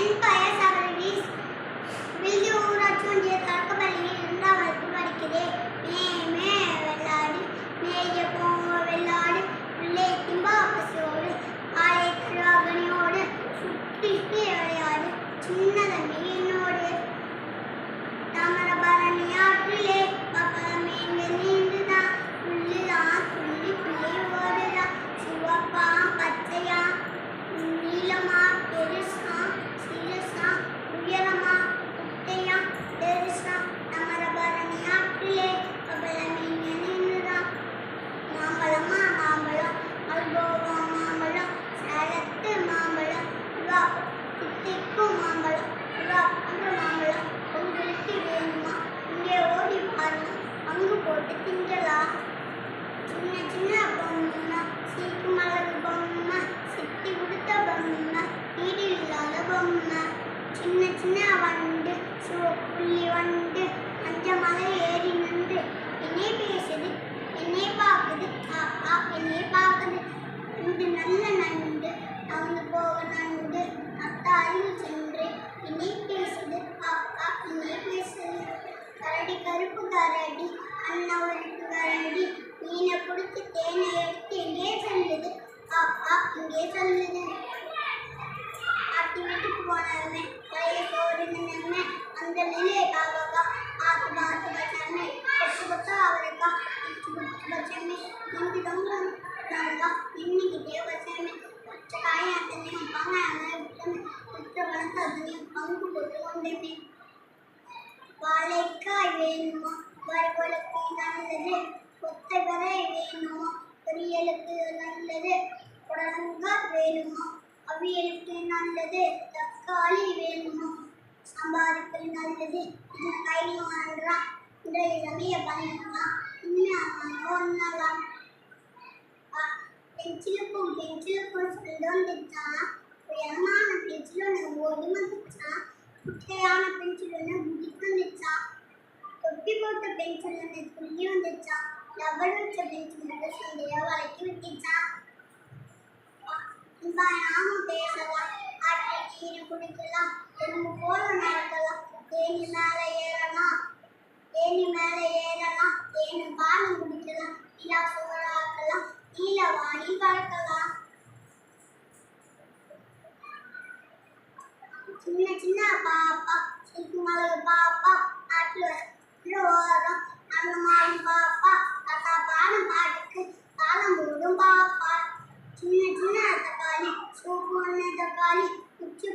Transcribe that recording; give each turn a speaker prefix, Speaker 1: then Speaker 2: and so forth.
Speaker 1: என் பெயர் சபரீஷ். வில்லிய ஊராட்சி ஒன்றிய தொடக்கப்பள்ளியில் 2ஆம் வகுப்பு படிக்கிறேன். மே வெள்ளாடு மேய போங்க வெள்ளாடு உள்ளே திம்பா பசியோடு காலை தருவாகனியோடு சுற்றிட்டு விளையாடு சின்ன தம்பி என்னோடு தாமிரபரணி ஆற்றிலே பப்பளமேங்க நீண்டுதான் புல்லுதான் துள்ளி புள்ளி ஓடுதான் சிவப்பா பச்சையா நீளமா பெருசா சிறுசா உயரமா குட்டையா பெருசா தாமிரபரணி ஆற்றிலே பப்பளமேங்க நீண்டுதான் மாம்பழமா மாம்பழம் மல்கோவா மாம்பழம் சேலத்து மாம்பழம் ரூபா குட்டிக்கும் மாம்பழம் ரூபா பங்கு மாம்பழம் உங்களுக்கு வேணுமா இங்கே ஓடி பாருங்க பங்கு போட்டு திங்கலாம். சின்ன சின்ன பொம்மை சீக்கு மலர் பொம்மை சித்தி கொடுத்த பொம்மை வீடு இல்லாத பொம்மை சின்ன சின்ன வண்டு சிவப்புள்ளி வண்டு மஞ்ச மலை ஏறி நின்று என்னை பேசுது என்னை பார்க்குது ஆ என்னை பார்க்குது இது நல்ல நண்டு நந்து போக நண்டு அத்தாரில் சென்று என்னை பேசுது ஆ என்னை பேசுது கரடி கருப்பு கரடி அண்ணவருக்கு கரடி மீனை பிடிச்சி தேனை எடுத்து எங்கே சொல்லுது ஆ இங்கே சொல்லுது. ஆட்டி வீட்டுக்கு போனவன் பழைய சோறு நின்று அந்த நிலையை காவக்கா ஆத்து பார்த்து பச்சாமே கொத்து கொத்தா அவரைக்கா குடிச்சு பச்சாமே இங்கு தொங்க இன்னிக்கிட்டே பச்சாமே பச்சை காய அத்தனையும் பங்காய விட்ட வளர்த்து அத்தனையும் பங்கு போட்டு கொண்டேமே. வாழைக்காய் வேணுமா வறுவலுக்கு நல்லது கொத்தவரை வேணுமா பொரியலுக்கு நல்லது புடலங்காய் வேணுமா அவியலுக்கு நல்லது தக்காளி வேணுமா சாம்பாருக்கு நல்லது இது கையில் வாங்குறான் இன்றைய சமைய பண்ணலாம் இன்னும் ஒன்றலாம். பென்சிலுக்கும் சொல்லிட்டு வந்துச்சான் உயரமான பென்சில் ஒன்று ஓடி வந்துச்சான் குட்டையான பென்சில் ஒன்று குடிக்கு வந்துச்சான் தொப்பி போட்ட பென்சில் ஒன்று துள்ளி வந்துச்சான் லபர் வச்ச பென்சில் ஒன்று சந்தையா வளைக்கி விட்டுச்சான். நாமும் பேசலாம் ஆற்றை நீர் குடிக்கலாம் எறும்பு போல நடக்கலாம் தேனி மேலே ஏறலாம் தேனி பாலம் குடிக்கலாம் நிலா சோறாக்கலாம் நீல வாணி பறக்கலாம். சின்ன சின்ன பாப்பா சிக்கு மலர் பாப்பா நாட்டில் ஓரம் அந்த மாதிரி பாப்பா தாத்தா பாடும் பாட்டுக்கு தாளம் போடும் பாப்பா சின்ன சின்ன தக்காளி சூப்பு தக்காளி குச்சி